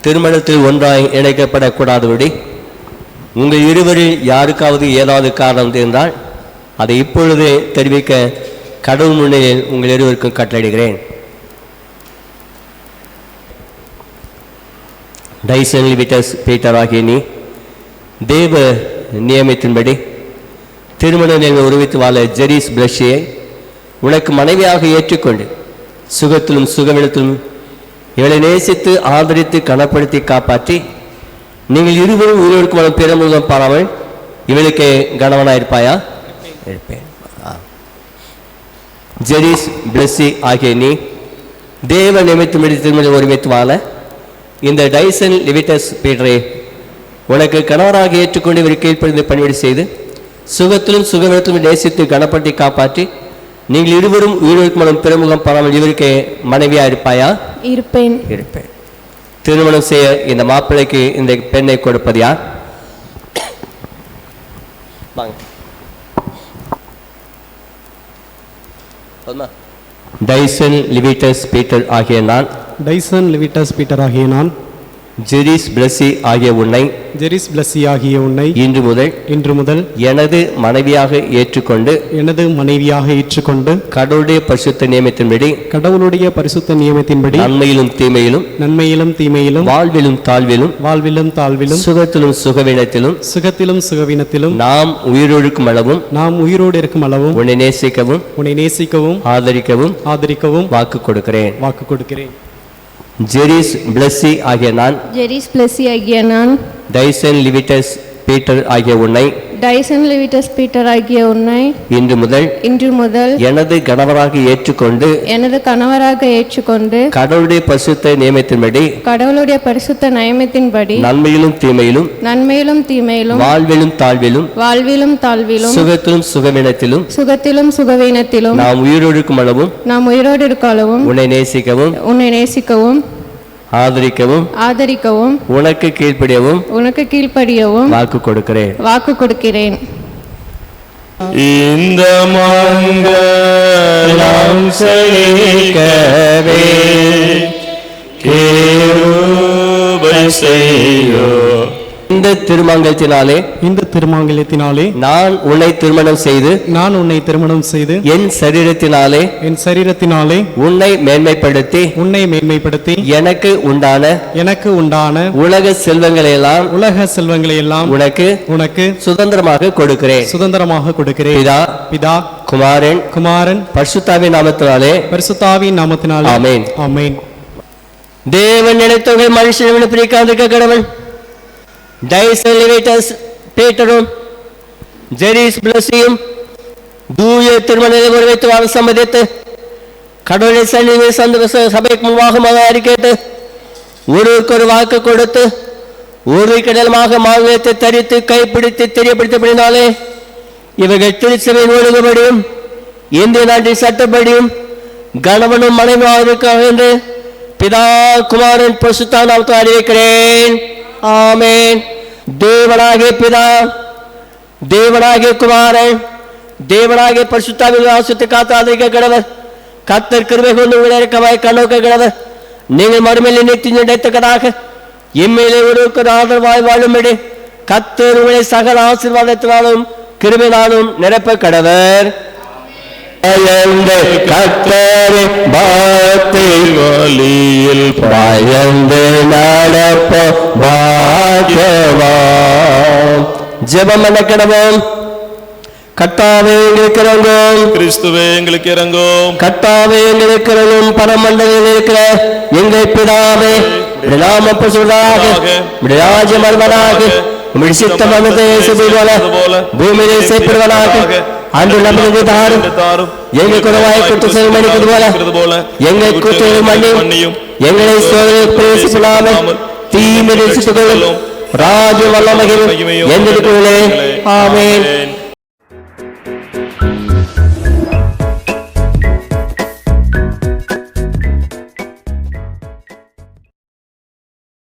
திருமணத்தில் ஒன்றாய் இணைக்கப்படக்கூடாதபடி உங்கள் இருவரில் யாருக்காவது ஏதாவது காரணம் இருந்தால் அதை இப்பொழுதே தெரிவிக்க கடவுள் முன்னிலையில் உங்கள் இருவருக்கும் கட்டளையிடுகிறேன். டைசன் லிவிட்டஸ் பீட்டர் ஆகிய நீ தேவ நியமத்தின்படி திருமண நிலையில் உருவித்து வாழ ஜெரிஸ் பிளஷியை உனக்கு மனைவியாக ஏற்றுக்கொண்டு சுகத்திலும் சுகவிடத்திலும் இவளை நேசித்து ஆதரித்து கனப்படுத்தி காப்பாற்றி நீங்கள் இருவரும் உயிருக்கு வரும் பெருமுகம் பாராமல் இவளுக்கு கணவனாயிருப்பாயா? இருப்பேன். ஜெரிஸ் பிளஸ்ஸி ஆகிய நீ தேவ நியமத்தின்படி திருமண ஒருமித்து வாழ இந்த டைசன் லிவிட்டஸ் பீட்டரை உனக்கு கணவராக ஏற்றுக்கொண்டு இவர் கீழ்ப்படிந்து பணிவிடை செய்து சுகத்திலும் சுகவிடத்திலும் நேசித்து கனப்படுத்தி காப்பாற்றி நீங்கள் இருவரும் உயிருக்கு மனம் பெருமுகம் பாராமல் இவருக்கு மனைவியா இருப்பாயா? இருப்பேன். இருப்பேன். திருமணம் செய்ய இந்த மாப்பிள்ளைக்கு இந்த பெண்ணை கொடுப்பது யார்? டைசன் லிவிட்டஸ் பீட்டர் ஆகிய நான் ஜெரிஸ் பிளஸ்ஸி ஆகிய உன்னை இன்று முதல் எனது மனைவியாக ஏற்றுக்கொண்டு கடவுளுடைய பரிசுத்த நியமத்தின்படி நன்மையிலும் தீமையிலும் வாழ்விலும் தாழ்விலும் சுகத்திலும் சுகவீனத்திலும் நாம் உயிரோடு இருக்கும் அளவும் உன்னை நேசிக்கவும் ஆதரிக்கவும் வாக்கு கொடுக்கிறேன். ஜெரிஸ் பிளஸ்ஸி ஆகிய நான் டைசன் லிவிட்டஸ் பீட்டர் ஆகிய உன்னை இன்று முதல் எனது கணவராக ஏற்றுக்கொண்டு கடவுளுடைய பரிசுத்த நியமத்தின்படி நன்மையிலும் தீமையிலும் வாழ்விலும் தாழ்விலும் சுகத்திலும் சுகவீனத்திலும் நாம் உயிரோடு இருக்கும் அளவும் உன்னை நேசிக்கவும் ஆதரிக்கவும் உனக்கு கீழ்ப்படியவும் வாக்கு கொடுக்கிறேன். இந்த மங்களம் செழிக்கவே கிருபை செய்யோ. இந்த திருமங்கலத்தினாலே நான் உன்னை திருமணம் செய்து என் சரீரத்தினாலே உன்னை மேன்மைப்படுத்தி எனக்கு உண்டான உலக செல்வங்களை எல்லாம் உனக்கு சுதந்திரமாக கொடுக்கிறேன். பிதா குமாரன் பரிசுத்தாவின் நாமத்தினாலே ஆமென். தேவன் நினைத்தவர்கள் மனுஷனை பிரிக்காதிருக்க கடவுள் டைசன் லிவிட்டஸ் பீட்டரும் ஜெரிஸ் பிளஸ்ஸியும் தூய திருமணத்தை ஒருமித்து வாழ சம்மதித்து கடவுளை சபைக்கு முன்பாக அறிக்கையிட்டு ஒருவருக்கு வாக்கு கொடுத்து ஒரு கடலமாக மாநிலத்தை தரித்து கைப்பிடித்து தெரியப்படுத்தப்படினாலே இவர்கள் திருச்சபையின் ஒழுங்குபடியும் இந்திய நாட்டின் சட்டப்படியும் கணவனும் மனைவியாக என்று பிதா குமாரன் பரிசுத்த நாமத்தில் அறிவிக்கிறேன். ஆமென். தேவனாகிய பிதா, தேவனாகிய குமாரன், தேவனாகிய பரிசுத்தாவின் ஆசீர்வாதத்தை காத்து ஆதரிக்க கடவர். கர்த்தர் கிருபை கொண்டு உங்களுக்காய் கண்ணோக்க கடவர். நீங்கள் மறுமையில் நித்தியம் நினைத்தக்கதாக இம்மையிலே ஒருவருக்கு ஆதரவாய் வாழும்படி கர்த்தர் உங்களை சகல ஆசீர்வாதத்தினாலும் கிருபையினாலும் நிரப்ப கடவர். கர்த்தரை பக்தி வழியில் பயந்து நடப்ப பாக்கியவான். ஜெபம் பண்ண கடவோம். கர்த்தாவே எங்களுக்கு இறங்கும். கிறிஸ்துவே எங்களுக்கு இறங்கும். கர்த்தாவே எங்களுக்கு இறங்கும். பரமண்டலில் இருக்கிற எங்கள் பிதாவே, நாமம் பரிசுத்தமாக, ராஜ்யம் வருவதாக, சித்தம் பூமியிலே செய்யப்படுவதாக. அன்று நமக்கு தாரும் எங்கள் குறைவாய் குற்றம் செய்ய மன்னிப்பது போல எங்கள் குற்றங்களை மன்னியும். எங்களை சோதனை பிரவேசிப்படாமல் தீமை ரட்சித்துக் கொள்ளும். ராஜ்யம் வல்லமையும் என்றிருக்கிறே. ஆமென்.